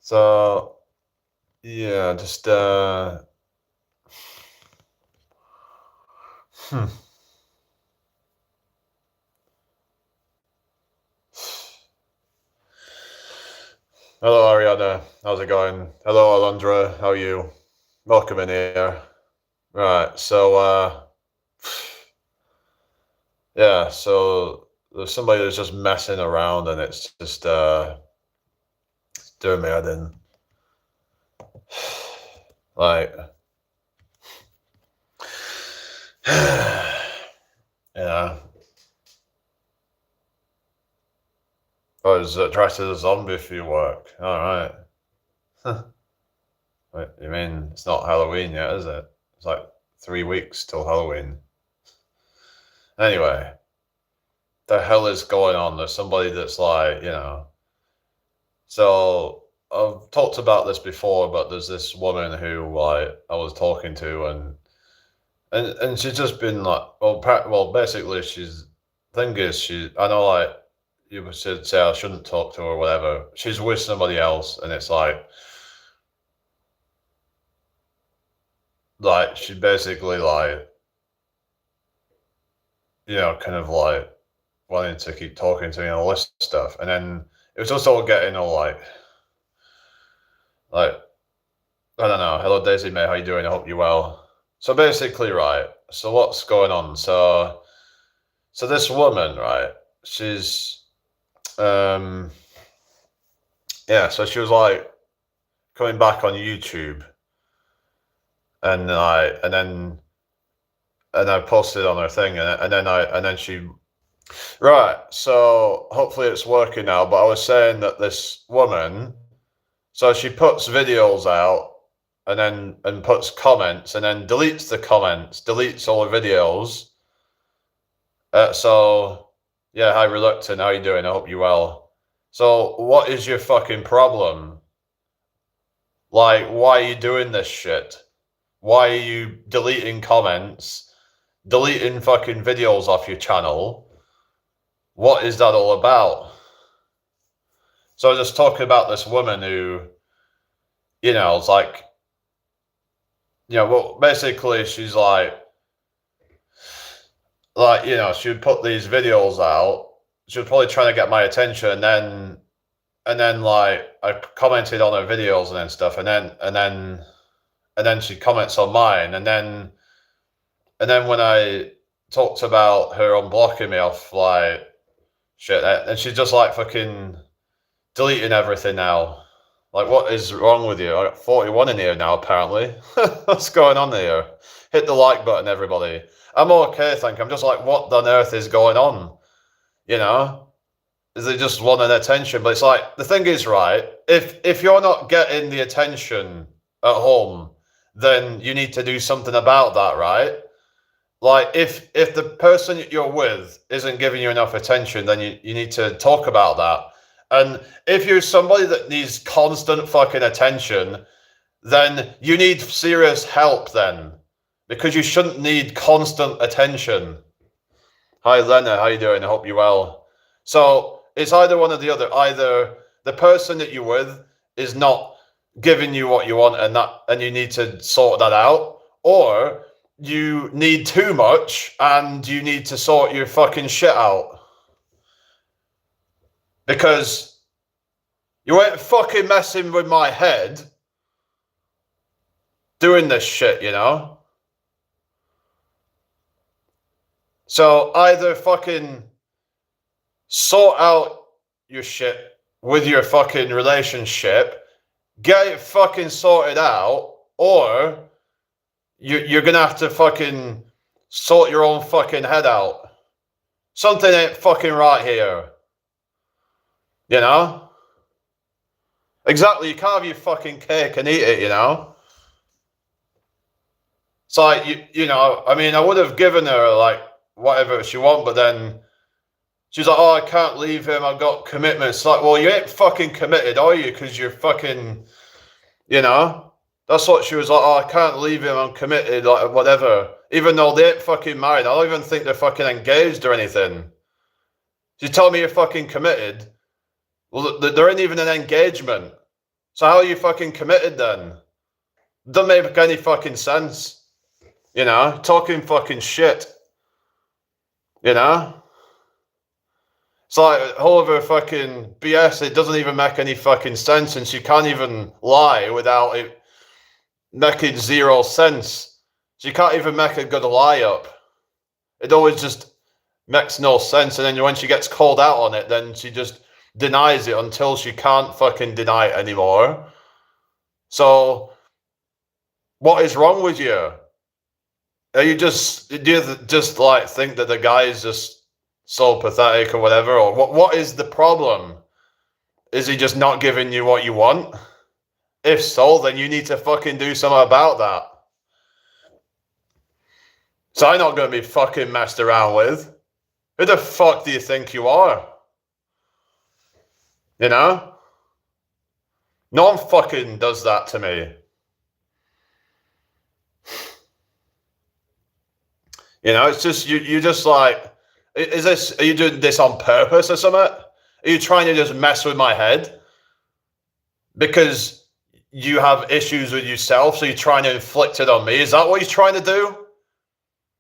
So yeah, just hmm. Hello Ariana, how's it going? Hello Alondra, how are you? Welcome in here. Right, so yeah, so there's somebody that's just messing around and it's just doing me head in. Like yeah. I was dressed as a zombie for your work. Alright. Wait, you mean it's not Halloween yet, is it? It's like 3 weeks till Halloween. Anyway, the hell is going on? There's somebody that's like. So I've talked about this before, but there's this woman who like I was talking to, and she's just been like, well, basically, thing is, I know like you should say I shouldn't talk to her or whatever. She's with somebody else, and it's like she basically kind of like wanting to keep talking to me and all this stuff, and then it was just all getting all like I don't know. Hello, Daisy May. How you doing? I hope you're well. So basically, right. So what's going on? So this woman, right? She's um yeah. So she was like coming back on YouTube, and I posted on her thing, and then she right. So hopefully it's working now. But I was saying that this woman, so she puts videos out and puts comments and then deletes the comments, deletes all the videos. So yeah, hi Reluctant, how you doing? I hope you're well. So what is your fucking problem? Like, why are you doing this shit? Why are you deleting comments, deleting fucking videos off your channel? What is that all about? So I was just talking about this woman who, it's like, well, basically she's she would put these videos out. She was probably trying to get my attention, and then like I commented on her videos and then stuff, and then she comments on mine, and then when I talked about her unblocking me off like shit, and she's just like fucking deleting everything now. Like, what is wrong with you? I got 41 in here now, apparently. What's going on here? Hit the like button, everybody. I'm okay, thank you. I'm just like, what on earth is going on? Is they just want an attention? But it's like, the thing is, right, if you're not getting the attention at home, then you need to do something about that, right? Like, if the person you're with isn't giving you enough attention, then you need to talk about that. And if you're somebody that needs constant fucking attention, then you need serious help then. Because you shouldn't need constant attention. Hi Lena, how you doing? I hope you're well. So it's either one or the other. Either the person that you're with is not giving you what you want and you need to sort that out, or you need too much and you need to sort your fucking shit out. Because you ain't fucking messing with my head doing this shit, So either fucking sort out your shit with your fucking relationship, get it fucking sorted out, or you're gonna have to fucking sort your own fucking head out. Something ain't fucking right here. Exactly, you can't have your fucking cake and eat it, It's like, I mean, I would have given her, like, whatever she want, but then she's like, oh, I can't leave him, I've got commitments. It's like, well, you ain't fucking committed, are you? Because you're fucking, That's what she was like, oh, I can't leave him, I'm committed, like, whatever. Even though they ain't fucking married, I don't even think they're fucking engaged or anything. You tell me you're fucking committed. Well, there ain't even an engagement. So how are you fucking committed then? Doesn't make any fucking sense. You know, talking fucking shit. You know? It's like all of her fucking BS, it doesn't even make any fucking sense, and she can't even lie without it making zero sense. She can't even make a good lie up. It always just makes no sense, and then when she gets called out on it, then she just denies it until she can't fucking deny it anymore. So, what is wrong with you? Are you just, do you just like think that the guy is just so pathetic or whatever, or what is the problem? Is he just not giving you what you want? If so, then you need to fucking do something about that. So I'm not going to be fucking messed around with. Who the fuck do you think you are? You know? No one fucking does that to me. You know, it's just, you just like, are you doing this on purpose or something? Are you trying to just mess with my head? Because you have issues with yourself, so you're trying to inflict it on me? Is that what you're trying to do?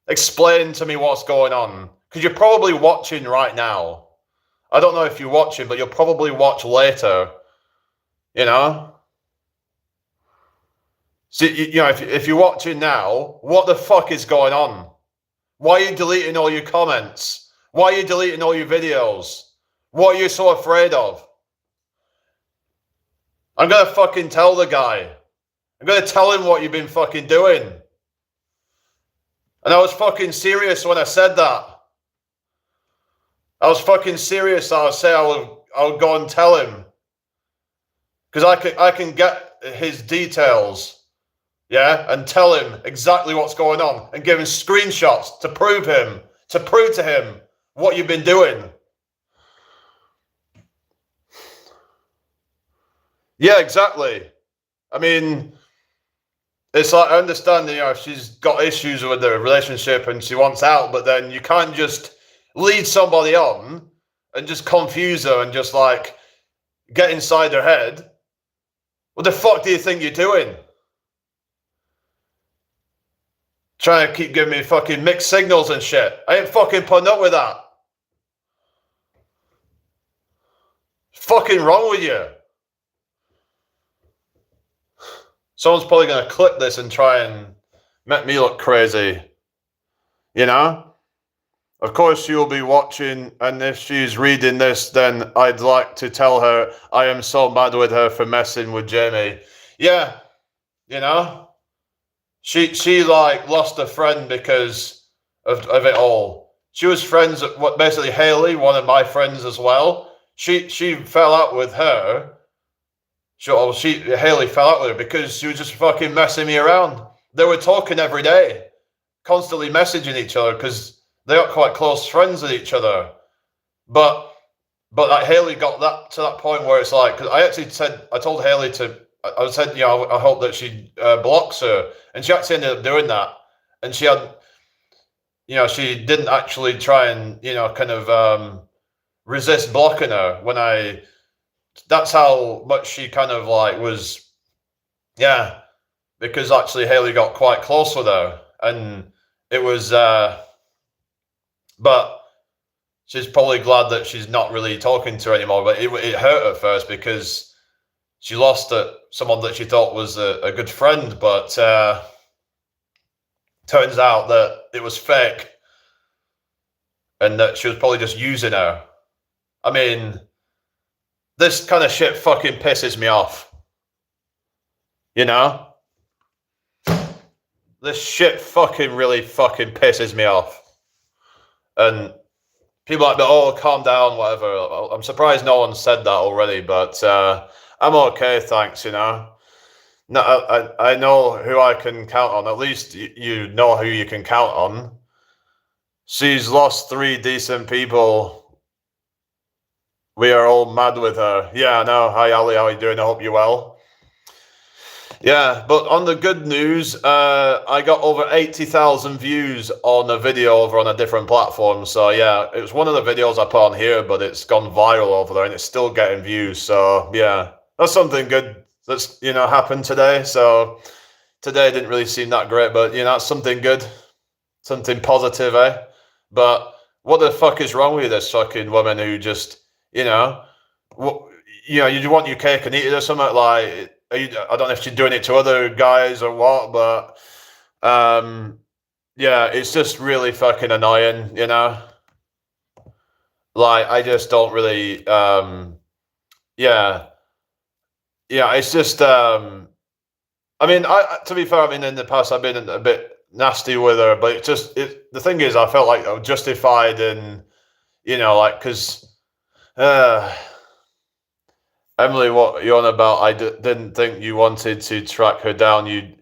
Explain to me what's going on. Because you're probably watching right now. I don't know if you're watching, but you'll probably watch later. You know? So, you know, if you're watching now, what the fuck is going on? Why are you deleting all your comments? Why are you deleting all your videos? What are you so afraid of? I'm gonna fucking tell the guy. I'm gonna tell him what you've been fucking doing. And I was fucking serious when I said that. I was fucking serious. I would say I would go and tell him. Because I can get his details. Yeah, and tell him exactly what's going on and give him screenshots to prove to him what you've been doing. Yeah, exactly. I mean, it's like, I understand, you know, if she's got issues with the relationship and she wants out, but then you can't just lead somebody on and just confuse her and just like get inside her head. What the fuck do you think you're doing? Trying to keep giving me fucking mixed signals and shit. I ain't fucking putting up with that. What's fucking wrong with you? Someone's probably going to clip this and try and make me look crazy. You know? Of course she'll be watching, and if she's reading this, then I'd like to tell her I am so mad with her for messing with Jamie. Yeah, you know? She like lost a friend because of it all. She was friends with basically Haley, one of my friends as well. She fell out with her. Haley fell out with her because she was just fucking messing me around. They were talking every day, constantly messaging each other because they got quite close friends with each other. But like Haley got that to that point where it's like, because I told Haley to. I said, you know, I hope that she blocks her, and she actually ended up doing that. And she had, you know, she didn't actually try and, you know, kind of resist blocking her that's how much she kind of like was, yeah, because actually Haley got quite close with her, and it was, but she's probably glad that she's not really talking to her anymore. But it hurt her first because she lost someone that she thought was a good friend, but turns out that it was fake and that she was probably just using her. I mean, this kind of shit fucking pisses me off. You know? This shit fucking really fucking pisses me off. And people are like, oh, calm down, whatever. I'm surprised no one said that already, but I'm okay, thanks, you know. No, I know who I can count on. At least you know who you can count on. She's lost 3 decent people. We are all mad with her. Yeah, I know. Hi, Ali. How are you doing? I hope you're well. Yeah, but on the good news, I got over 80,000 views on a video over on a different platform. So yeah, it was one of the videos I put on here, but it's gone viral over there and it's still getting views. So yeah, that's something good that's happened today. So today didn't really seem that great, but it's something good, something positive, eh? But what the fuck is wrong with this fucking woman who just what, you want your cake and eat it or something? Like, I don't know if she's doing it to other guys or what, but yeah, it's just really fucking annoying, Like, I just don't really, yeah, it's just, I mean, to be fair, I mean, in the past I've been a bit nasty with her, but the thing is, I felt like I was justified in, like, because, Emily, what you on about? I didn't think you wanted to track her down. You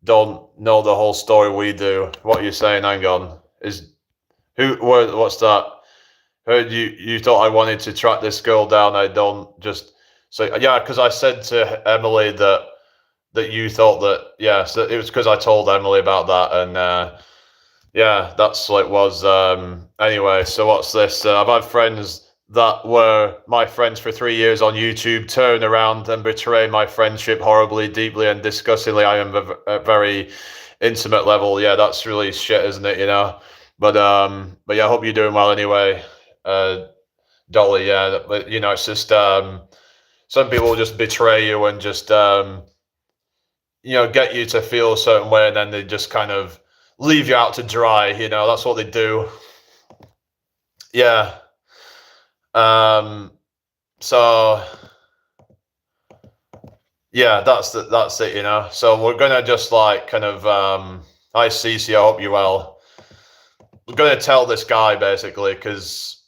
don't know the whole story we do. What are you saying? Hang on. What's that? Heard you thought I wanted to track this girl down. I don't just say, yeah, because I said to Emily that you thought that, yeah, so it was because I told Emily about that, and yeah, that's what it was. Anyway, so what's this? I've had friends that were my friends for 3 years on YouTube turn around and betray my friendship horribly, deeply, and disgustingly. I am a very intimate level. Yeah, that's really shit, isn't it? But yeah, I hope you're doing well anyway, Dolly. Yeah, but it's just some people just betray you and just get you to feel a certain way, and then they just kind of leave you out to dry. That's what they do. Yeah. So yeah, that's it. So we're gonna just like kind of hi Cece, I hope you're well. We're gonna tell this guy basically, because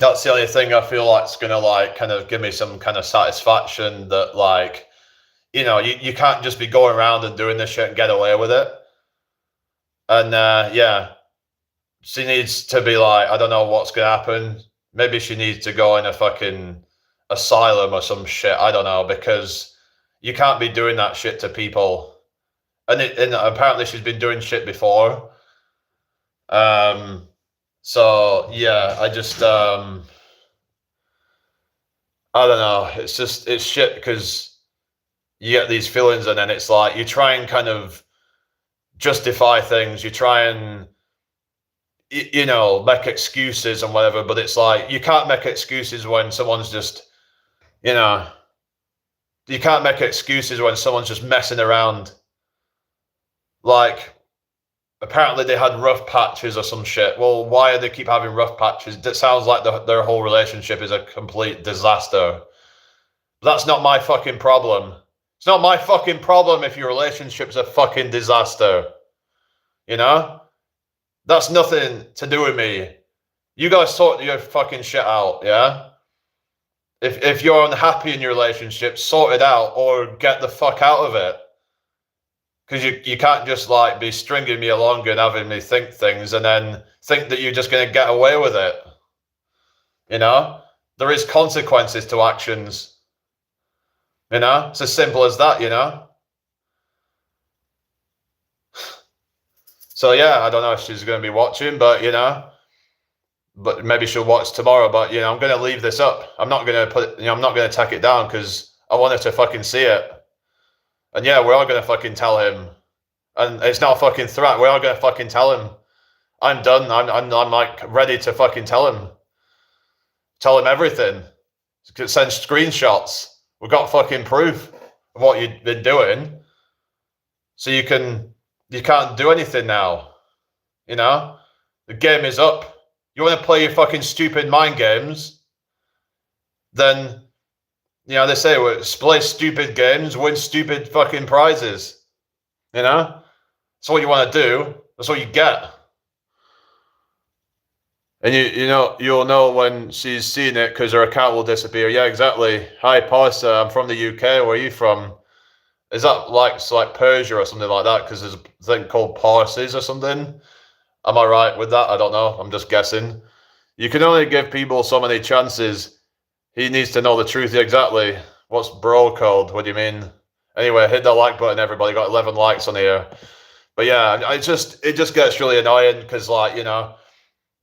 that's the only thing I feel like is gonna like kind of give me some kind of satisfaction that, like, you can't just be going around and doing this shit and get away with it. And yeah, she needs to be like, I don't know what's gonna happen. Maybe she needs to go in a fucking asylum or some shit. I don't know, because you can't be doing that shit to people. And apparently she's been doing shit before. So yeah, I just I don't know. It's shit, because you get these feelings, and then it's like you try and kind of justify things. You try and make excuses and whatever, but it's like you can't make excuses when someone's just, you can't make excuses when someone's just messing around. Like, apparently they had rough patches or some shit. Well, why do they keep having rough patches? It sounds like their whole relationship is a complete disaster. That's not my fucking problem. It's not my fucking problem if your relationship's a fucking disaster. That's nothing to do with me. You guys sort your fucking shit out, yeah? If you're unhappy in your relationship, sort it out or get the fuck out of it. Because you can't just like be stringing me along and having me think things and then think that you're just going to get away with it. There is consequences to actions. It's as simple as that, So yeah, I don't know if she's going to be watching, but but maybe she'll watch tomorrow. But I'm going to leave this up. I'm not going to I'm not going to take it down, because I want her to fucking see it. And yeah, we're all going to fucking tell him. And it's not a fucking threat. We're all going to fucking tell him. I'm done. I'm like ready to fucking tell him. Tell him everything. Send screenshots. We've got fucking proof of what you've been doing. So you can't do anything now. The game is up. You want to play your fucking stupid mind games? Then, they say, play stupid games, win stupid fucking prizes. That's what you want to do. That's what you get. And you'll know when she's seen it, because her account will disappear. Yeah, exactly. Hi, Parsa. I'm from the UK. Where are you from? Is that like Persia or something like that? Because there's a thing called Parsis or something. Am I right with that? I don't know. I'm just guessing. You can only give people so many chances. He needs to know the truth. Exactly. What's bro code? What do you mean? Anyway, hit the like button, everybody. Got 11 likes on here. But yeah, it just gets really annoying, because like,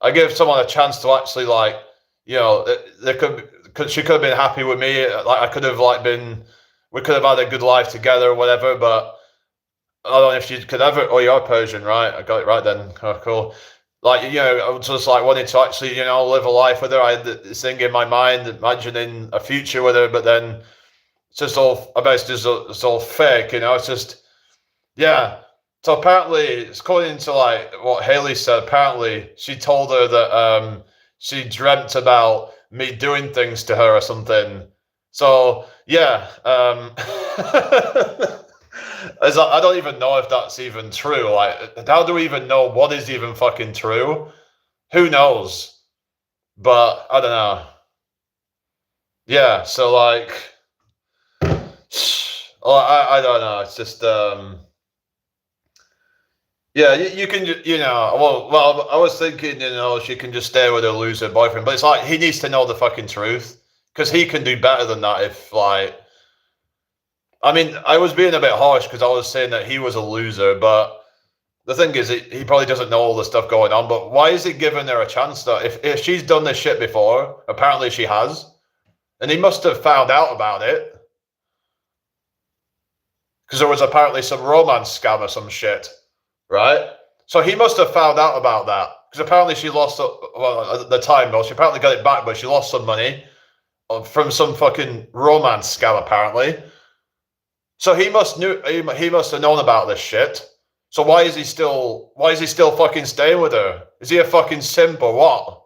I give someone a chance to actually like, she could have been happy with me. Like, I could have like been, we could have had a good life together or whatever, but I don't know if she could ever. Oh, you're Persian, right? I got it right then. Oh, cool. Like, you know, I was just like wanting to actually, you know, live a life with her. I had this thing in my mind, imagining a future with her, but then it's just all, I bet it's all fake, you know. It's just, yeah. So apparently, it's according to like what Haley said. Apparently, she told her that she dreamt about me doing things to her or something. So yeah, I don't even know if that's even true. Like, how do we even know what is even fucking true? Who knows? But I don't know. Yeah, so like, I don't know. It's just yeah, you can you know. Well, I was thinking, you know, she can just stay with her loser boyfriend, but it's like he needs to know the fucking truth because he can do better than that. If like, I mean, I was being a bit harsh because I was saying that he was a loser, but the thing is, he probably doesn't know all the stuff going on. But why is he giving her a chance? That if she's done this shit before, apparently she has, and he must have found out about it because there was apparently some romance scam or some shit, right? So he must have found out about that because apparently she lost. Well, at the time, well, she apparently got it back, but she lost some money from some fucking romance scam apparently. So he must have known about this shit. So why is he still fucking staying with her? Is he a fucking simp or what?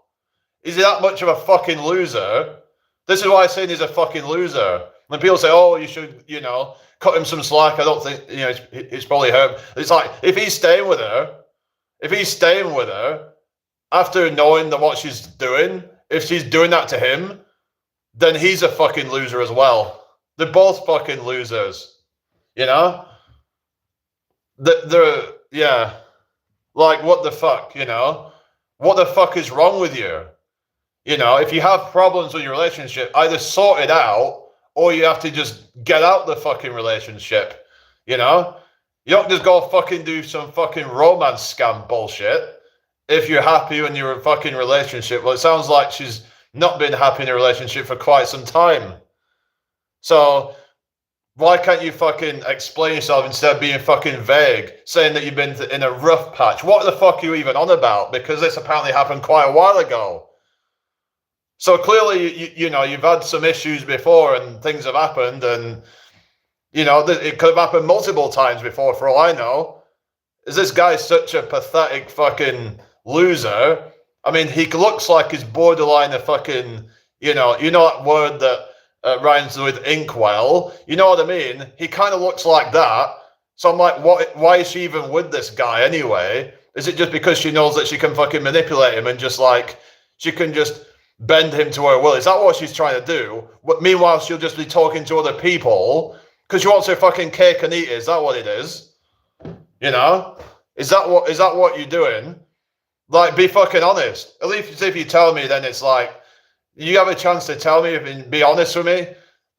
Is he that much of a fucking loser? This is why I'm saying he's a fucking loser. When people say, "Oh, you should, you know, cut him some slack," I don't think, you know, it's probably hurt. It's like if he's staying with her after knowing that what she's doing, if she's doing that to him, then he's a fucking loser as well. They're both fucking losers. You know? They're yeah. Like, what the fuck, you know? What the fuck is wrong with you? You know, if you have problems with your relationship, either sort it out or you have to just get out the fucking relationship. You know? You don't just go fucking do some fucking romance scam bullshit if you're happy in your fucking relationship. Well, it sounds like she's not been happy in a relationship for quite some time. So why can't you fucking explain yourself instead of being fucking vague, saying that you've been in a rough patch? What the fuck are you even on about? Because this apparently happened quite a while ago. So clearly, you know, you've had some issues before and things have happened, and, you know, it could have happened multiple times before, for all I know. Is this guy such a pathetic fucking loser? I mean, he looks like he's borderline a fucking, you know that word that rhymes with inkwell. You know what I mean? He kind of looks like that. So I'm like, why is she even with this guy anyway? Is it just because she knows that she can fucking manipulate him and just like, she can just bend him to her will? Is that what she's trying to do? But meanwhile, she'll just be talking to other people because she wants her fucking cake and eat it. Is that what it is? You know? Is that what you're doing? Like, be fucking honest. At least if you tell me, then it's like, you have a chance to tell me and be honest with me.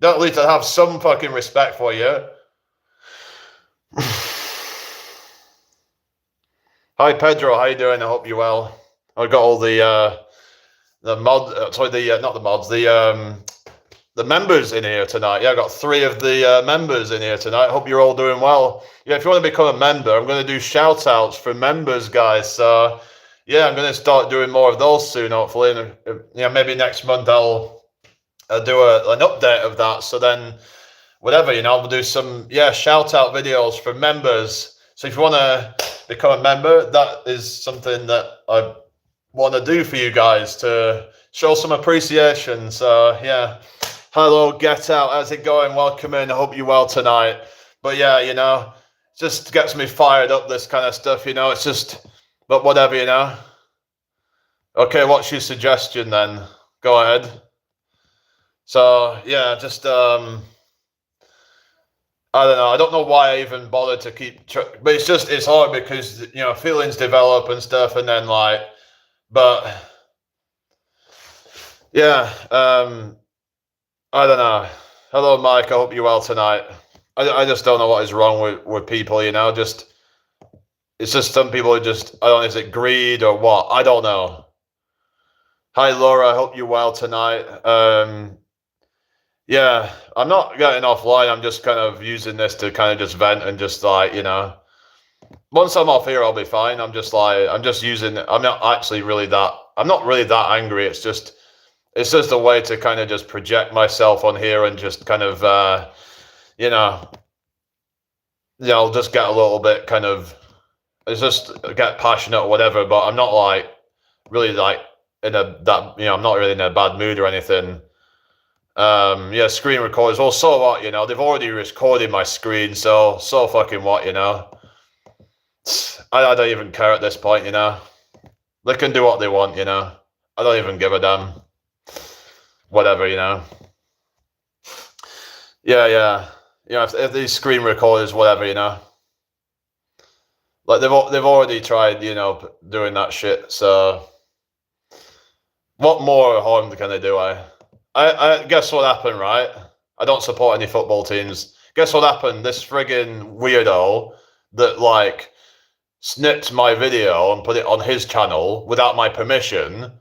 Then at least I have some fucking respect for you. Hi Pedro, how you doing? I hope you're well. I've got all the members in here tonight. Yeah, I got 3 of the members in here tonight. Hope you're all doing well. Yeah, if you want to become a member, I'm going to do shout outs for members, guys. So yeah, I'm going to start doing more of those soon, hopefully. And yeah, maybe next month I'll do an update of that. So then, whatever, you know, we'll do some shout out videos for members. So if you want to become a member, that is something that I want to do for you guys to show some appreciation. So yeah, hello, Get Out. How's it going? Welcome in. I hope you're well tonight. But yeah, you know, just gets me fired up, this kind of stuff. You know, it's just. But whatever, you know. Okay, what's your suggestion then? Go ahead. So yeah, just I don't know. I don't know why I even bothered to keep. But it's hard because, you know, feelings develop and stuff, and then like, but yeah, I don't know. Hello, Mike. I hope you're well tonight. I just don't know what is wrong with people. You know, just. It's just some people are just, I don't know, is it greed or what? I don't know. Hi, Laura. I hope you're well tonight. Yeah, I'm not getting offline. I'm just kind of using this to kind of just vent and just like, once I'm off here, I'll be fine. I'm just like, I'm just using, I'm not actually really that, I'm not really that angry. It's just a way to kind of just project myself on here and just kind of, you know, just get a little bit kind of, it's just get passionate or whatever, but I'm not like really like I'm not really in a bad mood or anything. Yeah, screen recorders. Well, so what, they've already recorded my screen, so fucking what, I don't even care at this point, They can do what they want, I don't even give a damn. Whatever, Yeah. If these screen recorders, whatever, like they've already tried, doing that shit. So what more harm can they do? I guess what happened, right? I don't support any football teams. Guess what happened? This friggin' weirdo that like snipped my video and put it on his channel without my permission,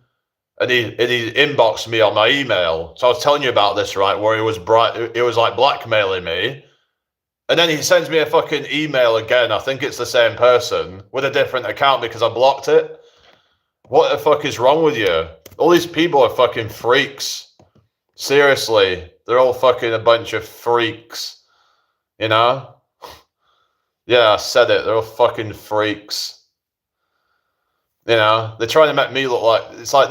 and he inboxed me on my email. So I was telling you about this, right? Where he was like blackmailing me. And then he sends me a fucking email again. I think it's the same person with a different account because I blocked it. What the fuck is wrong with you? All these people are fucking freaks. Seriously, they're all fucking a bunch of freaks. Yeah, I said it. They're all fucking freaks. They're trying to make me look like, it's like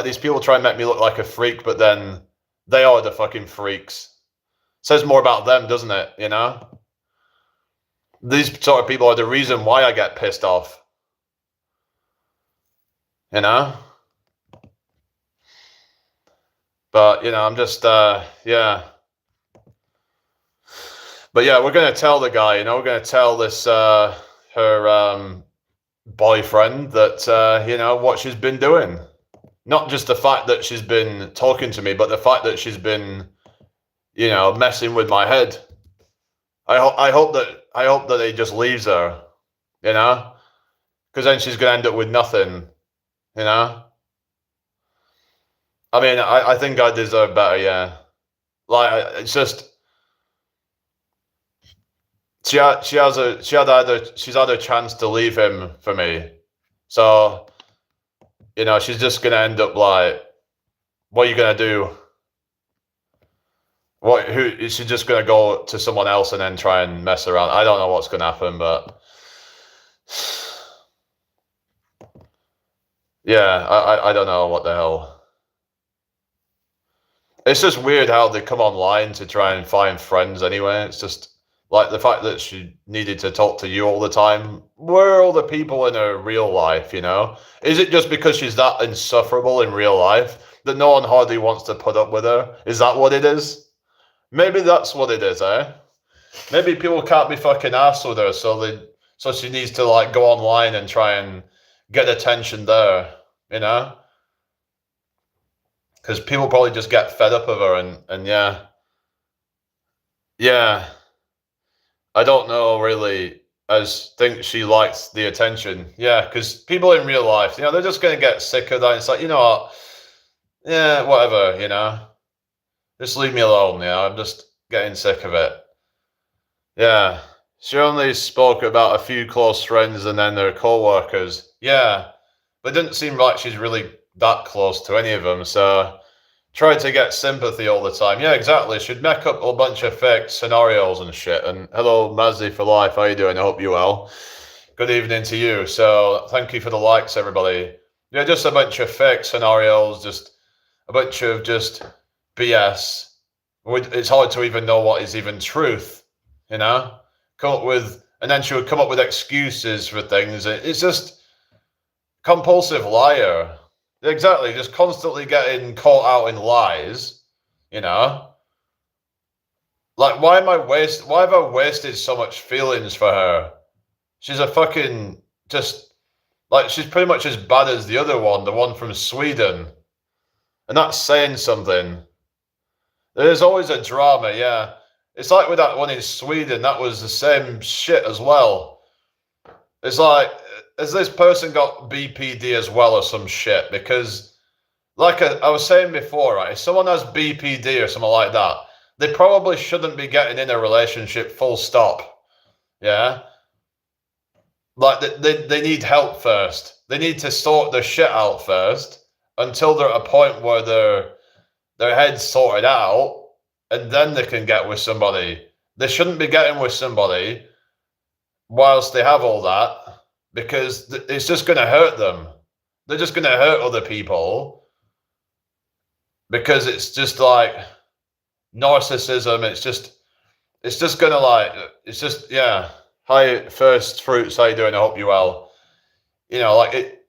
these people try and make me look like a freak, but then they are the fucking freaks. Says more about them, doesn't it? These sort of people are the reason why I get pissed off. But I'm just yeah. But yeah, we're gonna tell the guy, we're gonna tell this her boyfriend that what she's been doing. Not just the fact that she's been talking to me, but the fact that she's been messing with my head. I hope that he just leaves her, because then she's gonna end up with nothing, I mean, I think I deserve better, yeah. Like, it's just she's had a chance to leave him for me, so she's just gonna end up like, what are you gonna do? Who is she just gonna go to someone else and then try and mess around? I don't know what's gonna happen, but yeah, I don't know what the hell. It's just weird how they come online to try and find friends anyway. It's just like the fact that she needed to talk to you all the time. Where are all the people in her real life, Is it just because she's that insufferable in real life that no one hardly wants to put up with her? Is that what it is? Maybe that's what it is, eh? Maybe people can't be fucking arsed with her, so she needs to like go online and try and get attention there, Because people probably just get fed up of her and yeah. Yeah. I don't know really. I just think she likes the attention. Yeah, because people in real life, they're just gonna get sick of that. It's like, you know what? Yeah, whatever, Just leave me alone, I'm just getting sick of it. Yeah. She only spoke about a few close friends and then their co-workers. Yeah. But it didn't seem like she's really that close to any of them, so tried to get sympathy all the time. Yeah, exactly. She'd make up a bunch of fake scenarios and shit. And hello, Mazzy for life. How you doing? I hope you're well. Good evening to you. So thank you for the likes, everybody. Yeah, just a bunch of fake scenarios, just a bunch of just BS. It's hard to even know what is even truth, Come up with, and then she would come up with excuses for things. It's just compulsive liar. Exactly, just constantly getting caught out in lies, Like, why have I wasted so much feelings for her? She's a fucking, just, like, she's pretty much as bad as the other one, the one from Sweden. And that's saying something. There's always a drama, yeah. It's like with that one in Sweden, that was the same shit as well. It's like, has this person got BPD as well or some shit? Because, like I was saying before, right, if someone has BPD or something like that, they probably shouldn't be getting in a relationship, full stop. Yeah? Like, they need help first. They need to sort their shit out first until they're at a point where their head's sorted out, and then they can get with somebody. They shouldn't be getting with somebody whilst they have all that, because it's just going to hurt them. They're just going to hurt other people, because it's just like narcissism. It's just going to like, it's just, yeah. Hi, First Fruits, how you doing? I hope you're well. You know, like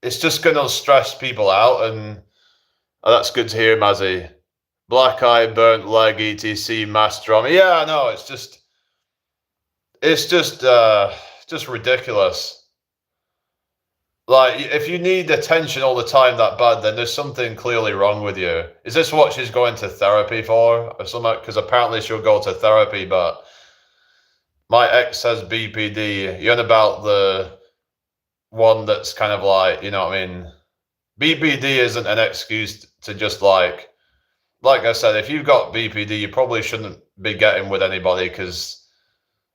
it's just going to stress people out, and that's good to hear, Mazzy. Black eye, burnt leg, etc. Mass drama. Yeah, I know. It's just ridiculous. Like, if you need attention all the time that bad, then there's something clearly wrong with you. Is this what she's going to therapy for, or something? Because apparently she'll go to therapy, but my ex has BPD. You're on about the one that's kind of like, you know what I mean? BPD isn't an excuse to just like I said, if you've got BPD, you probably shouldn't be getting with anybody, because,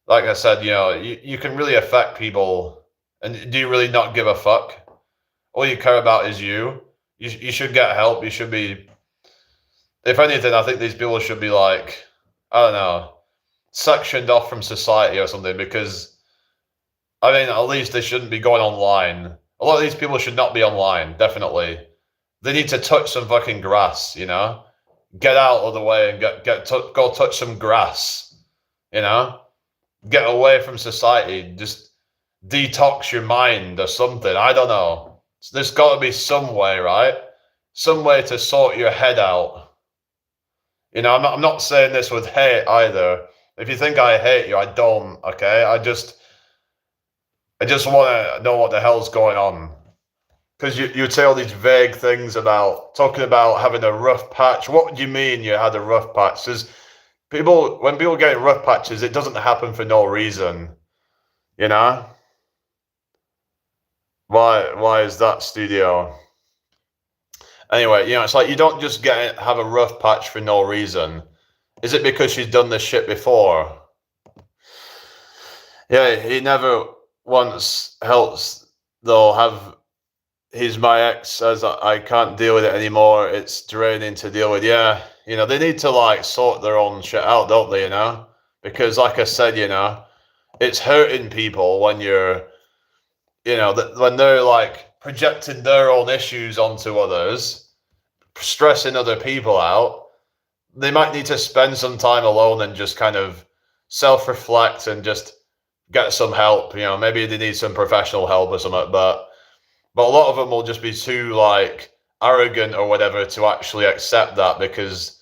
like I said, you know, you can really affect people. And do you really not give a fuck? All you care about is you. You should get help. You should be, if anything, I think these people should be like, I don't know, sectioned off from society or something, because, I mean, at least they shouldn't be going online. A lot of these people should not be online, definitely. They need to touch some fucking grass, you know? Get out of the way and go touch some grass, you know? Get away from society. Just detox your mind or something. I don't know. There's got to be some way, right? Some way to sort your head out. You know, I'm not saying this with hate either. If you think I hate you, I don't, okay? I just want to know what the hell's going on. Because you say all these vague things about talking about having a rough patch. What do you mean you had a rough patch? Because when people get rough patches, it doesn't happen for no reason. You know? Why is that, Studio? Anyway, you know, it's like you don't just have a rough patch for no reason. Is it because she's done this shit before? Yeah, he never once helps, though. He's my ex, says I can't deal with it anymore. It's draining to deal with. Yeah, you know, they need to like sort their own shit out, don't they, you know? Because like I said, you know, it's hurting people when you're, you know, when they're like projecting their own issues onto others, stressing other people out. They might need to spend some time alone and just kind of self-reflect and just get some help. You know, maybe they need some professional help or something, but a lot of them will just be too like arrogant or whatever to actually accept that, because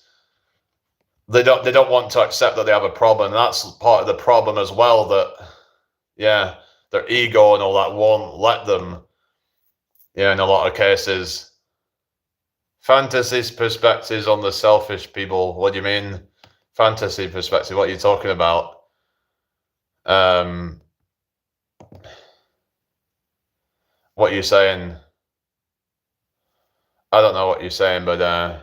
they don't want to accept that they have a problem. And that's part of the problem as well, that, yeah, their ego and all that won't let them, yeah, in a lot of cases. Fantasy perspectives on the selfish people. What do you mean? Fantasy perspective? What are you talking about? What are you saying? I don't know what you're saying, but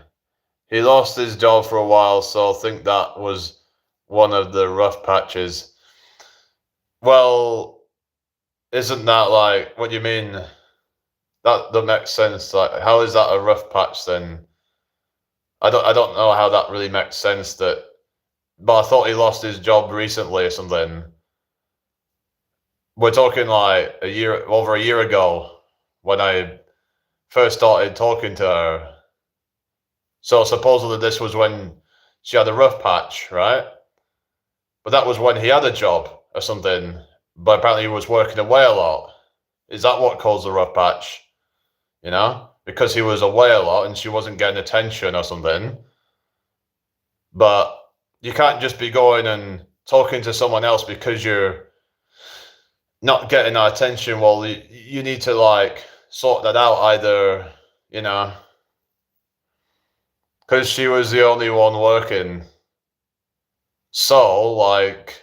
he lost his job for a while, so I think that was one of the rough patches. Well, isn't that like, what do you mean? That makes sense. Like, how is that a rough patch then? I don't know how that really makes sense. But I thought he lost his job recently or something. We're talking like over a year ago, when I first started talking to her. So supposedly this was when she had a rough patch, right? But that was when he had a job or something. But apparently he was working away a lot. Is that what caused the rough patch? You know? Because he was away a lot and she wasn't getting attention or something. But you can't just be going and talking to someone else because you're not getting that attention. Well, you need to like sort that out either, you know, because she was the only one working. So like,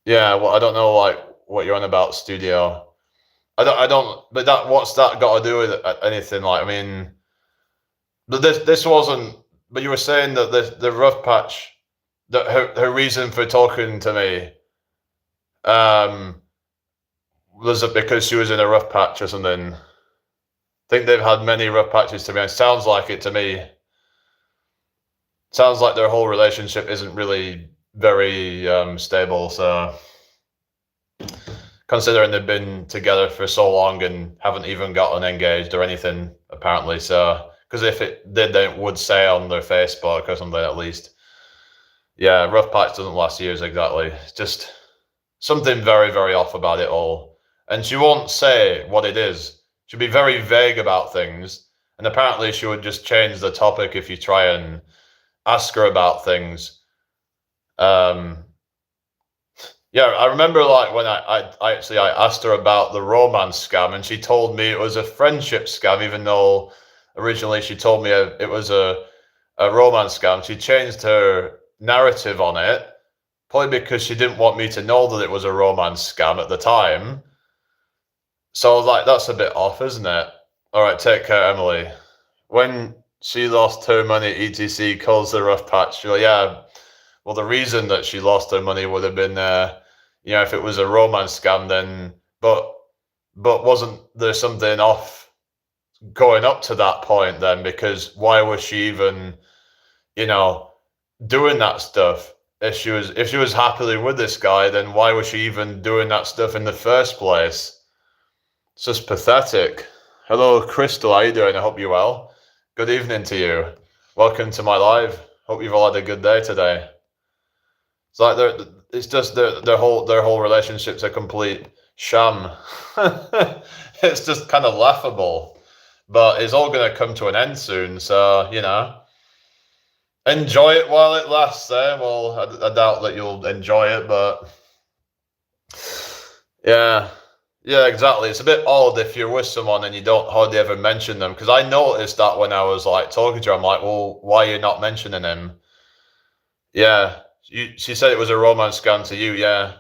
yeah, well, I don't know like what you're on about, Studio. I don't, but what's that got to do with anything? Like, I mean, But this wasn't. But you were saying that the rough patch, that her reason for talking to me, was it because she was in a rough patch or something? I think they've had many rough patches to me. It sounds like it to me. Sounds like their whole relationship isn't really very stable. So, considering they've been together for so long and haven't even gotten engaged or anything, apparently. So, because if it did, they would say on their Facebook or something at least. Yeah, rough patch doesn't last years exactly. It's just something very, very off about it all. And she won't say what it is. She'll be very vague about things. And apparently she would just change the topic if you try and ask her about things. Yeah, I remember like when I asked her about the romance scam, and she told me it was a friendship scam, even though originally she told me it was a romance scam. She changed her narrative on it, probably because she didn't want me to know that it was a romance scam at the time. So like that's a bit off, isn't it? All right, take care, Emily. When she lost her money, etc. calls the rough patch. Well, yeah. Well, the reason that she lost her money would have been, if it was a romance scam, then but wasn't there something off going up to that point then? Because why was she even, doing that stuff? If she was happily with this guy, then why was she even doing that stuff in the first place? It's just pathetic. Hello, Crystal. How you doing? I hope you're well. Good evening to you. Welcome to my live. Hope you've all had a good day today. It's like it's just their whole relationship's a complete sham. It's just kind of laughable, but it's all going to come to an end soon. So enjoy it while it lasts. Well, I doubt that you'll enjoy it, but yeah, exactly. It's a bit odd if you're with someone and you don't hardly ever mention them. Because I noticed that when I was like talking to her, I'm like, well, why are you not mentioning him? Yeah. She said it was a romance scam to you, yeah.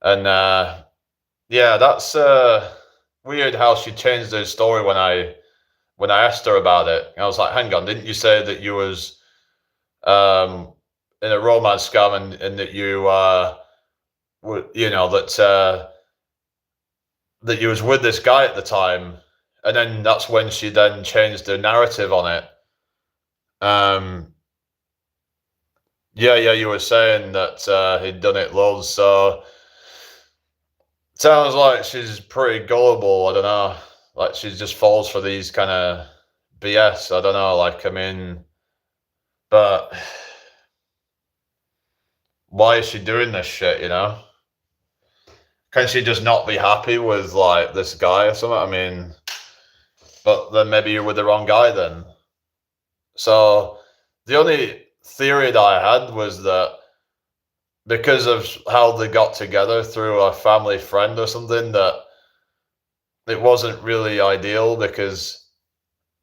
And yeah, that's weird how she changed her story when I asked her about it. I was like, hang on, didn't you say that you was in a romance scam and that you that you was with this guy at the time? And then that's when she then changed her narrative on it. Yeah, you were saying that he'd done it loads, so sounds like she's pretty gullible. I don't know, like she just falls for these kind of BS. I don't know, like I mean, but why is she doing this shit? Can she just not be happy with like this guy or something? I mean, but then maybe you're with the wrong guy then. So the only theory that I had was that because of how they got together through a family friend or something, that it wasn't really ideal because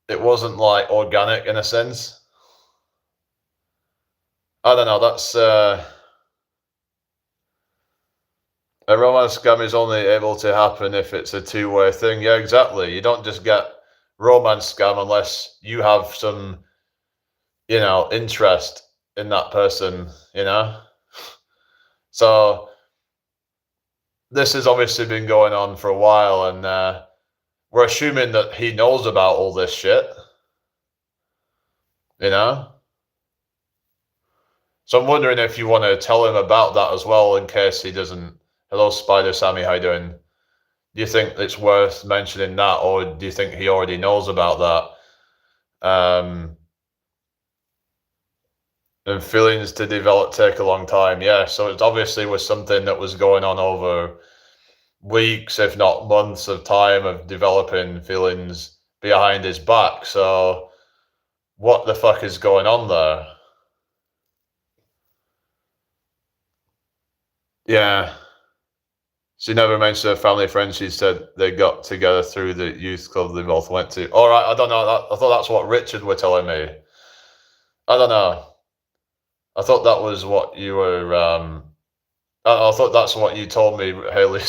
it wasn't like organic in a sense. I don't know. That's a romance scam is only able to happen if it's a two-way thing. Yeah, exactly. You don't just get romance scam unless you have some interest in that person, So this has obviously been going on for a while, and we're assuming that he knows about all this shit, So I'm wondering if you want to tell him about that as well, in case he doesn't. Hello, Spider Sammy, how you doing? Do you think it's worth mentioning that, or do you think he already knows about that? And feelings to develop take a long time. Yeah, so it obviously was something that was going on over weeks, if not months of time of developing feelings behind his back. So what the fuck is going on there? Yeah. She never mentioned her family friends. She said they got together through the youth club they both went to. All right, I don't know. I thought that's what Richard were telling me. I don't know. I thought that was what you were. I thought that's what you told me, Haley.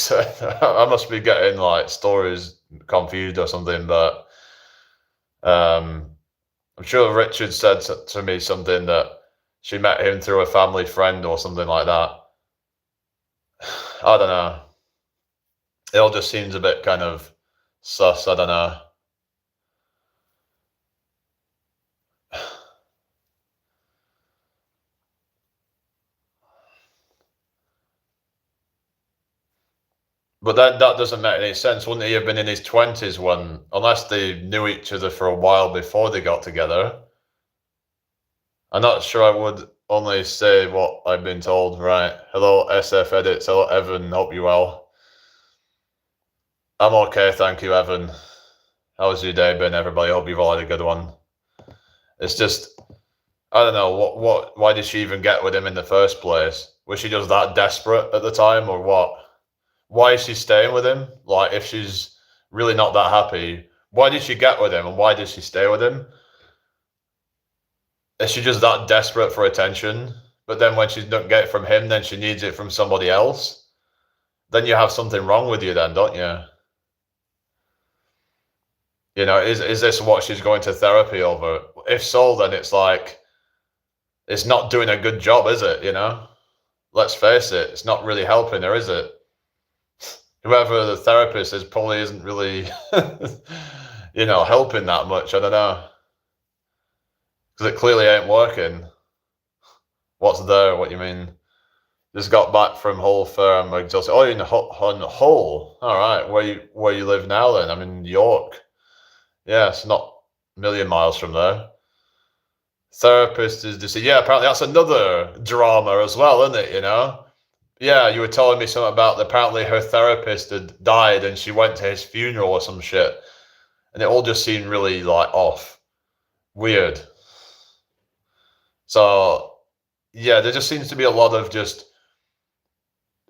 I must be getting like stories confused or something. But I'm sure Richard said to me something that she met him through a family friend or something like that. I don't know. It all just seems a bit kind of sus. I don't know. But then that doesn't make any sense. Wouldn't he have been in his 20s when, unless they knew each other for a while before they got together? I'm not sure I would only say what I've been told. Right. Hello, SF Edits. Hello, Evan. Hope you well. I'm okay, thank you, Evan. How's your day been, everybody? Hope you've all had a good one. It's just, I don't know, why did she even get with him in the first place? Was she just that desperate at the time, or what? Why is she staying with him? Like, if she's really not that happy, why did she get with him, and why did she stay with him? Is she just that desperate for attention? But then when she doesn't get it from him, then she needs it from somebody else? Then you have something wrong with you then, don't you? You know, is this what she's going to therapy over? If so, then it's like, it's not doing a good job, is it? You know, let's face it, it's not really helping her, is it? Whoever the therapist is probably isn't really, you know, helping that much. I don't know, because it clearly ain't working. What's there? What you mean? Just got back from Hull Firm. Exhausted. Oh, you're in Hull. All right. Where you live now? Then I'm in York. Yeah, it's not a million miles from there. Therapist is deceased. Yeah, apparently that's another drama as well, isn't it? You know? Yeah, you were telling me something about apparently her therapist had died and she went to his funeral or some shit, and it all just seemed really like off, weird. So yeah, there just seems to be a lot of just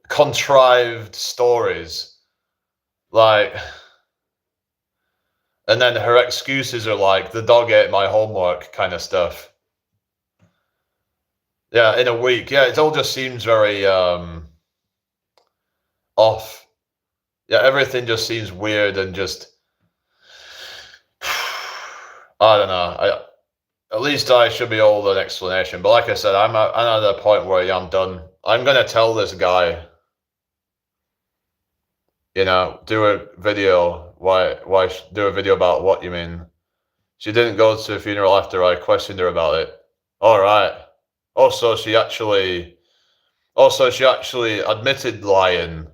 contrived stories, like. And then her excuses are like, the dog ate my homework kind of stuff. Yeah, in a week. Yeah, it all just seems very off. Yeah, everything just seems weird and just I don't know. At least I should be owed an explanation. But like I said, I'm at a point where I'm done. I'm gonna tell this guy, you know, do a video. Why do a video about what you mean? She didn't go to the funeral after I questioned her about it. All right. Also, she actually admitted lying.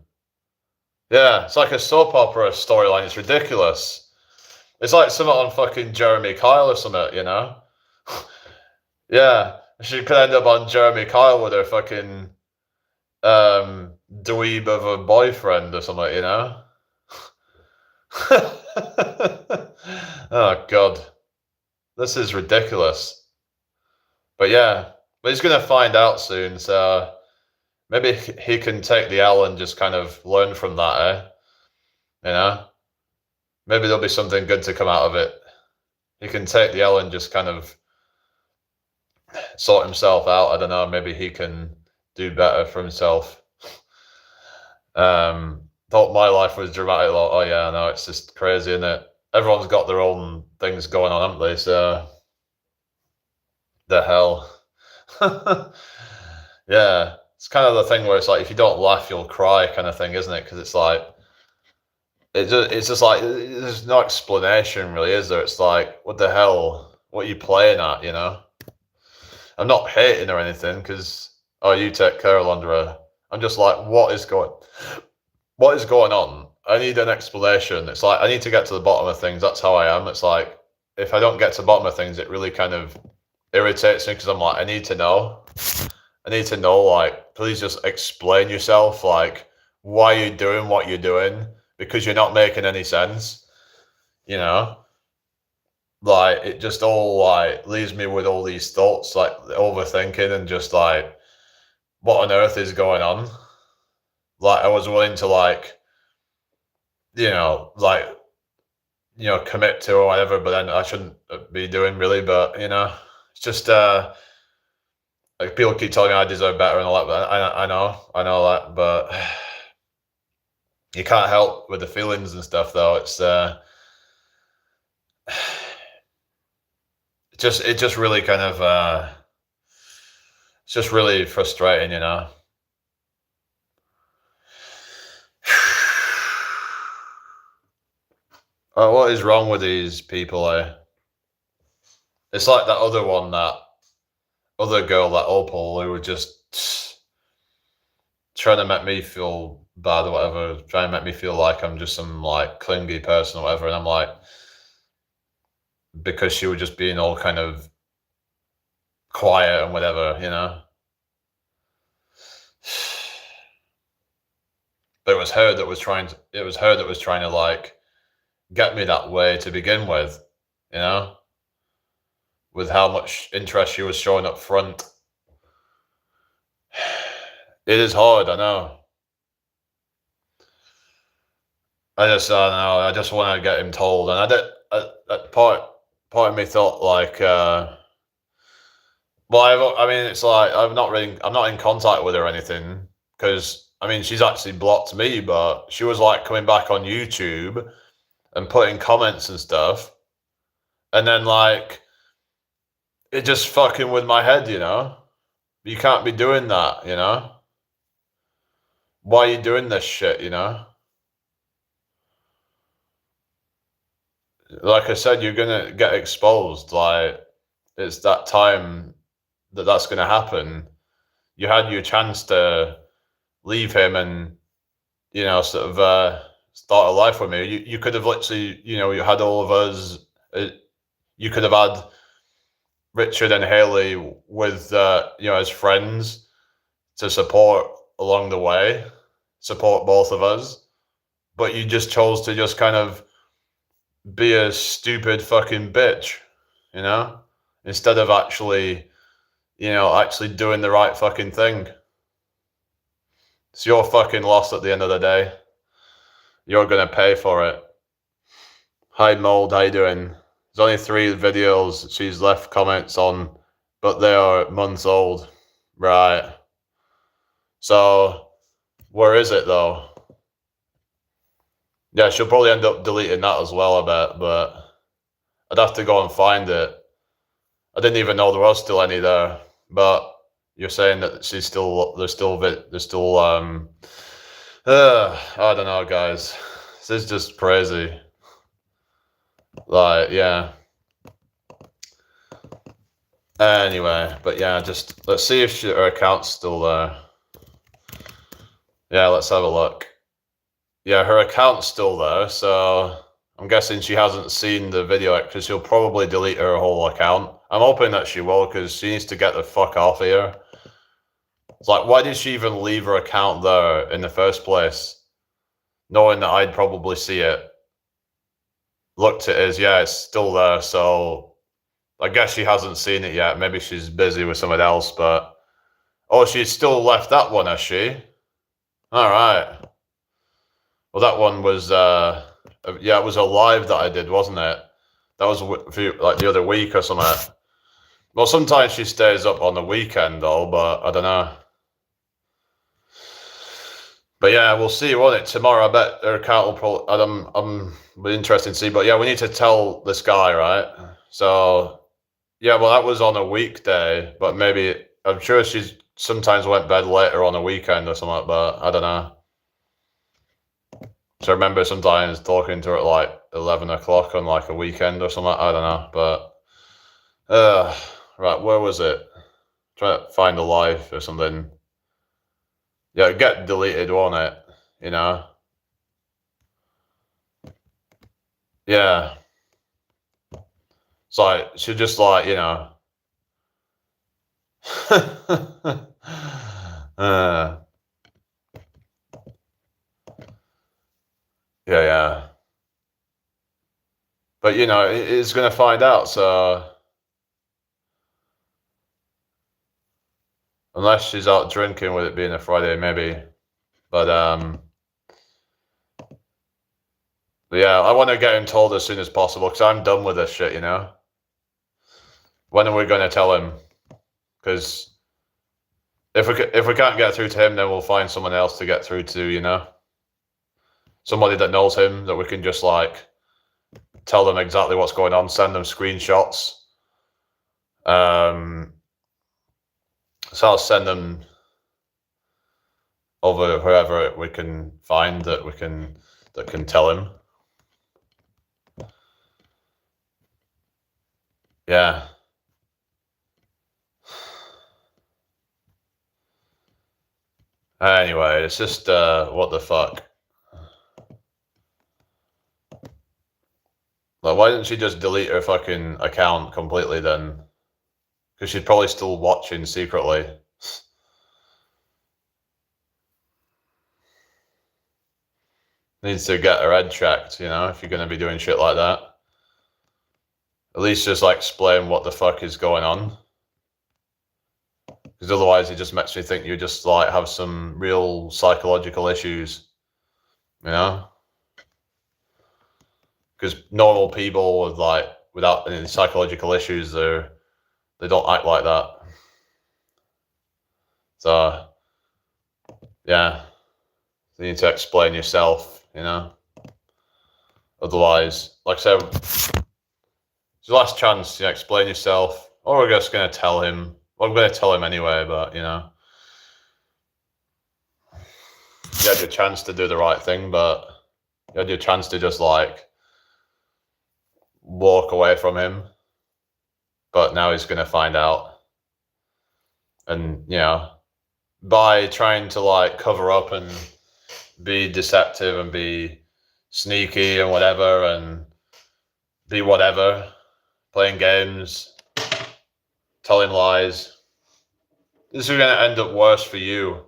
Yeah, it's like a soap opera storyline. It's ridiculous. It's like something on fucking Jeremy Kyle or something, you know? Yeah, she could end up on Jeremy Kyle with her fucking dweeb of a boyfriend or something, you know? Oh god, this is ridiculous. But yeah, but he's gonna find out soon, so maybe he can take the L and just kind of learn from that, eh? You know, maybe there'll be something good to come out of it. He can take the L and just kind of sort himself out. I don't know. Maybe he can do better for himself. Thought my life was dramatic. Like, oh yeah, no, it's just crazy, isn't it? Everyone's got their own things going on, haven't they? So the hell. Yeah, it's kind of the thing where it's like if you don't laugh, you'll cry, kind of thing, isn't it? Because it's like it's just like there's no explanation really, is there? It's like what the hell? What are you playing at? You know? I'm not hating or anything because oh, you take care, Alondra. I'm just like, what is going on? I need an explanation. It's like I need to get to the bottom of things. That's how I am. It's like if I don't get to the bottom of things, it really kind of irritates me because I'm like, I need to know. I need to know, like, please just explain yourself. Like, why you're doing what you're doing because you're not making any sense. You know? Like, it just all, like, leaves me with all these thoughts, like, overthinking and just, like, what on earth is going on? Like, I was willing to, like, commit to or whatever, but then I shouldn't be doing really, but, you know, it's just, like, people keep telling me I deserve better and all that, but I know that, but you can't help with the feelings and stuff, though. It's it just really kind of it's just really frustrating, you know. What is wrong with these people, eh? It's like that other one, that other girl, that Opal, who were just trying to make me feel bad or whatever, trying to make me feel like I'm just some like clingy person or whatever, and I'm like, because she was just being all kind of quiet and whatever, you know. But it was her that was trying to like get me that way to begin with, you know, with how much interest she was showing up front. It is hard, I know. I don't know. I just want to get him told, and part of me thought like, well, I mean, it's like I'm not in contact with her or anything, because I mean, she's actually blocked me, but she was like coming back on YouTube and putting comments and stuff, and then like it just fucking with my head, you know. You can't be doing that, you know. Why are you doing this shit, you know? Like I said, you're gonna get exposed. Like, it's that time that's gonna happen. You had your chance to leave him and, you know, sort of start a life with me. You could have literally, you know, you had all of us. You could have had Richard and Haley with, you know, as friends to support along the way, support both of us. But you just chose to just kind of be a stupid fucking bitch, you know, instead of actually, you know, actually doing the right fucking thing. It's your fucking loss at the end of the day. You're gonna pay for it. Hi Mold, how you doing? There's only 3 videos she's left comments on, but they are months old. Right. So, where is it though? Yeah, she'll probably end up deleting that as well, I bet, but I'd have to go and find it. I didn't even know there was still any there, but you're saying that there's still, I don't know, guys. This is just crazy. Like, yeah. Anyway, but yeah, just let's see if her account's still there. Yeah, let's have a look. Yeah, her account's still there, so I'm guessing she hasn't seen the video because she'll probably delete her whole account. I'm hoping that she will, because she needs to get the fuck off here. It's like, why did she even leave her account there in the first place, knowing that I'd probably see it? Looked at it as, yeah, it's still there, so I guess she hasn't seen it yet. Maybe she's busy with something else, but... Oh, she's still left that one, has she? Alright. Well, that one was, yeah, it was a live that I did, wasn't it? That was like the other week or something. Well, sometimes she stays up on the weekend, though, but I don't know. But yeah, we'll see, won't it? Tomorrow, I bet her account will probably... I'm be interested to see. But yeah, we need to tell this guy, right? So, yeah, well, that was on a weekday, but maybe... I'm sure she's sometimes went bed later on a weekend or something, but I don't know. So I remember sometimes talking to her at like 11 o'clock on like a weekend or something. I don't know, but right, where was it? Try to find a live or something. Yeah, it'd get deleted, won't it? You know? Yeah. It's like, she just like, you know. Yeah, yeah. But, you know, it's going to find out, so... Unless she's out drinking with it being a Friday, maybe. But, yeah, I want to get him told as soon as possible, because I'm done with this shit, you know? When are we going to tell him? Because if we can't get through to him, then we'll find someone else to get through to, you know? Somebody that knows him, that we can just, like, tell them exactly what's going on, send them screenshots. So I'll send them over whoever we can find that can tell him. Yeah. Anyway, it's just what the fuck. Like, why didn't she just delete her fucking account completely then? Because she's probably still watching secretly. Needs to get her head checked, you know, if you're gonna be doing shit like that. At least just like explain what the fuck is going on. Because otherwise it just makes me think you just like have some real psychological issues, you know? Because normal people with like without any psychological issues, they don't act like that. So yeah, you need to explain yourself, you know. Otherwise, like I said, it's your last chance to explain yourself, or we're just gonna tell him. Well, I'm gonna tell him anyway, but you know, you had your chance to do the right thing, but you had your chance to just like walk away from him. But now he's gonna find out, and you know, by trying to like cover up and be deceptive and be sneaky and whatever and be whatever, playing games, telling lies, this is going to end up worse for you,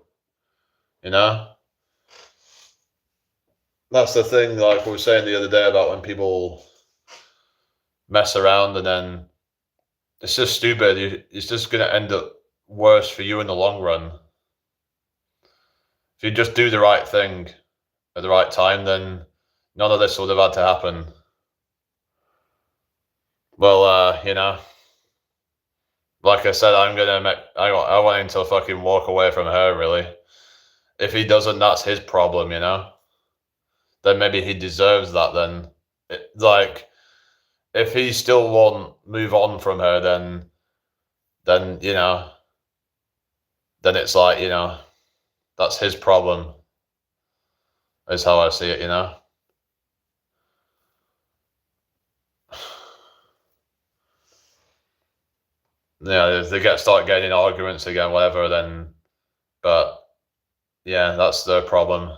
you know? That's the thing, like we were saying the other day about when people mess around and then it's just stupid. It's just going to end up worse for you in the long run. If you just do the right thing at the right time, then none of this would have had to happen. Well, you know, like I said, I want him to fucking walk away from her, really. If he doesn't, that's his problem, you know? Then maybe he deserves that then. Like, if he still won't move on from her, then, you know, then it's like, you know, that's his problem, is how I see it, you know? Yeah, if they start getting arguments again, whatever, then, but yeah, that's their problem.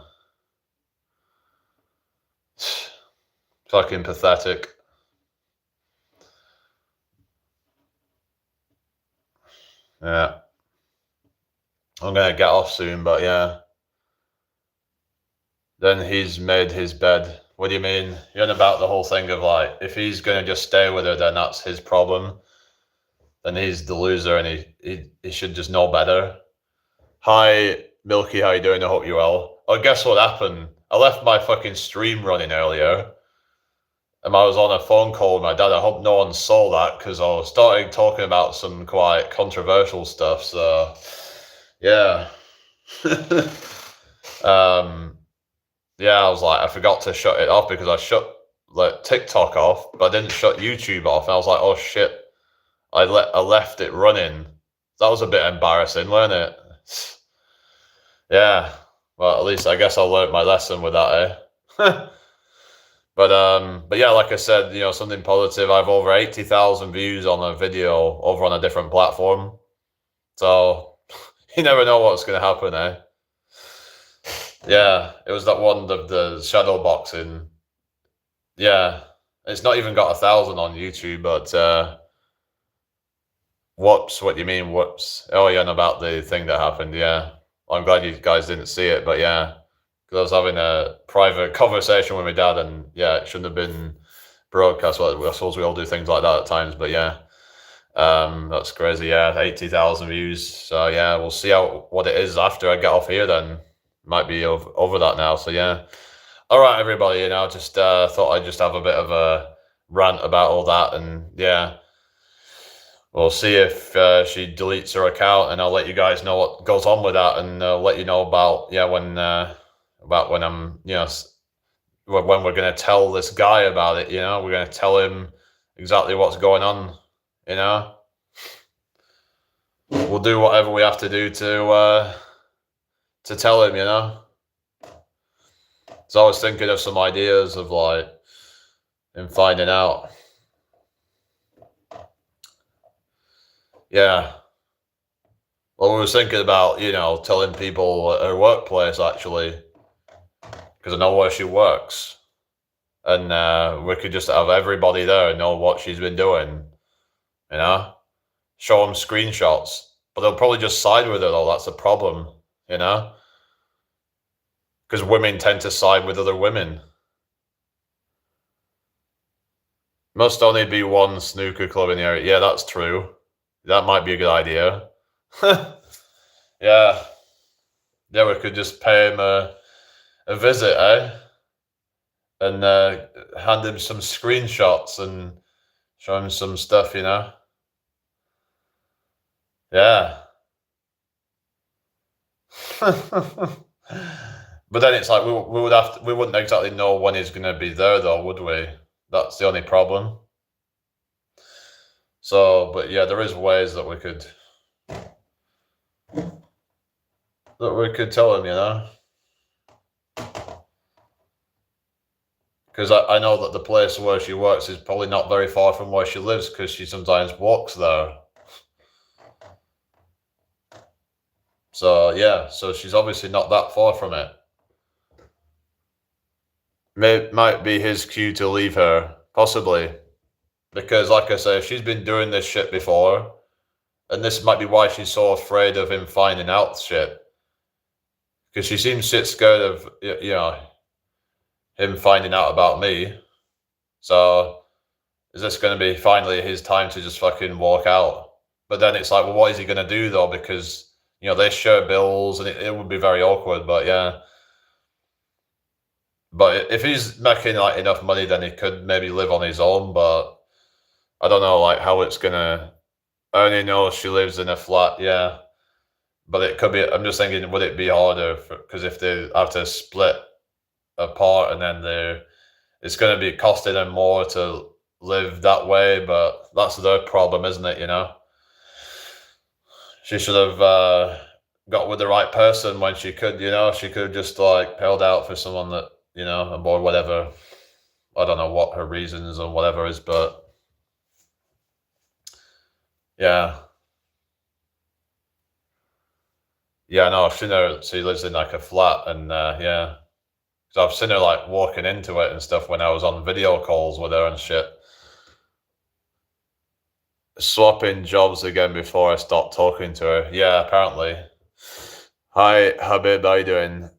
Fucking pathetic. Yeah. I'm gonna get off soon, but yeah. Then he's made his bed. What do you mean? You're on about the whole thing of like, if he's gonna just stay with her, then that's his problem. Then he's the loser and he should just know better. Hi, Milky, how you doing? I hope you're well. Oh, guess what happened? I left my fucking stream running earlier. And I was on a phone call with my dad. I hope no one saw that because I was starting talking about some quite controversial stuff. So, yeah. Yeah, I was like, I forgot to shut it off because I shut like TikTok off, but I didn't shut YouTube off. And I was like, oh shit, I left it running. That was a bit embarrassing, wasn't it? Yeah. Well, at least I guess I learned my lesson with that, eh? But yeah, like I said, you know, something positive. I have over 80,000 views on a video over on a different platform. So you never know what's going to happen, eh? Yeah, it was that one of the shadow boxing. Yeah, it's not even got 1,000 on YouTube, but whoops, what do you mean, whoops? Oh yeah, and about the thing that happened, yeah. I'm glad you guys didn't see it, but yeah. I was having a private conversation with my dad, and yeah, it shouldn't have been broadcast. Well, I suppose we all do things like that at times, but yeah, that's crazy. Yeah, 80,000 views. So yeah, we'll see what it is after I get off here. Then might be over that now. So yeah, all right, everybody. You know, just thought I'd just have a bit of a rant about all that, and yeah, we'll see if she deletes her account, and I'll let you guys know what goes on with that, and let you know about when I'm, you know, when we're going to tell this guy about it, you know, we're going to tell him exactly what's going on, you know. we'll do whatever we have to do to tell him, you know. So I was thinking of some ideas of like him finding out. Yeah. Well, we was thinking about, you know, telling people at her workplace actually, because I know where she works, and we could just have everybody there know what she's been doing, you know, show them screenshots, but they'll probably just side with her though. That's the problem, you know, because women tend to side with other women. Must only be one snooker club in the area. Yeah, that's true. That might be a good idea. Yeah. Yeah, we could just pay him a visit, eh? And hand him some screenshots and show him some stuff, you know? Yeah. But then it's like we wouldn't exactly know when he's going to be there, though, would we? That's the only problem. So, but yeah, there is ways that we could tell him, you know, because I know that the place where she works is probably not very far from where she lives, because she sometimes walks there. So yeah, so she's obviously not that far from it. Might be his cue to leave her, possibly. Because, like I say, she's been doing this shit before, and this might be why she's so afraid of him finding out shit. Because she seems shit scared of, you know, him finding out about me. So, is this going to be finally his time to just fucking walk out? But then it's like, well, what is he going to do, though? Because, you know, they share bills, and it would be very awkward, but yeah. But if he's making, like, enough money, then he could maybe live on his own, but I don't know, like, how it's gonna. I only know she lives in a flat, yeah. But it could be. I'm just thinking, would it be harder? Because if they have to split apart, and then it's going to be costing them more to live that way. But that's their problem, isn't it? You know, she should have got with the right person when she could. You know, she could have just like held out for someone that, you know, or whatever. I don't know what her reasons or whatever is, but. Yeah. Yeah, no, I've seen her. She lives in like a flat, and yeah, so I've seen her like walking into it and stuff when I was on video calls with her and shit. Swapping jobs again before I stopped talking to her. Yeah, apparently. Hi, Habib, how you doing?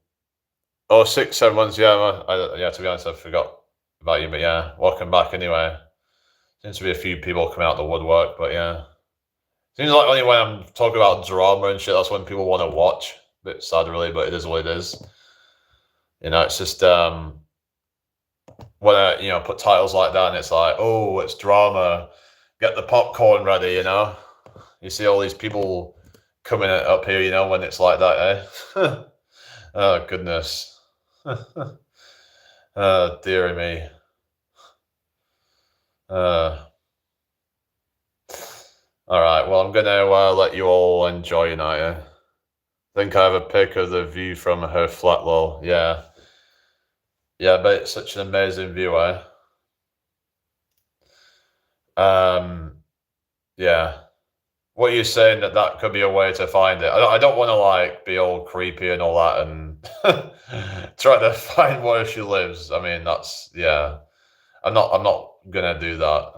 Oh, 6, 7 months. Yeah, yeah. To be honest, I forgot about you, but yeah, welcome back anyway. Seems to be a few people coming out the woodwork, but yeah. Seems like only when I'm talking about drama and shit, that's when people want to watch. A bit sad, really, but it is what it is. You know, it's just when I, you know, put titles like that, and it's like, oh, it's drama. Get the popcorn ready, you know. You see all these people coming up here, you know, when it's like that, eh? Oh goodness. Oh dearie me. All right, well, I'm going to let you all enjoy your night. I think I have a pic of the view from her flat, lol. Yeah. Yeah, but it's such an amazing view, eh? Yeah. What are you saying, that could be a way to find it? I don't want to, like, be all creepy and all that and try to find where she lives. I mean, that's, yeah. I'm not going to do that.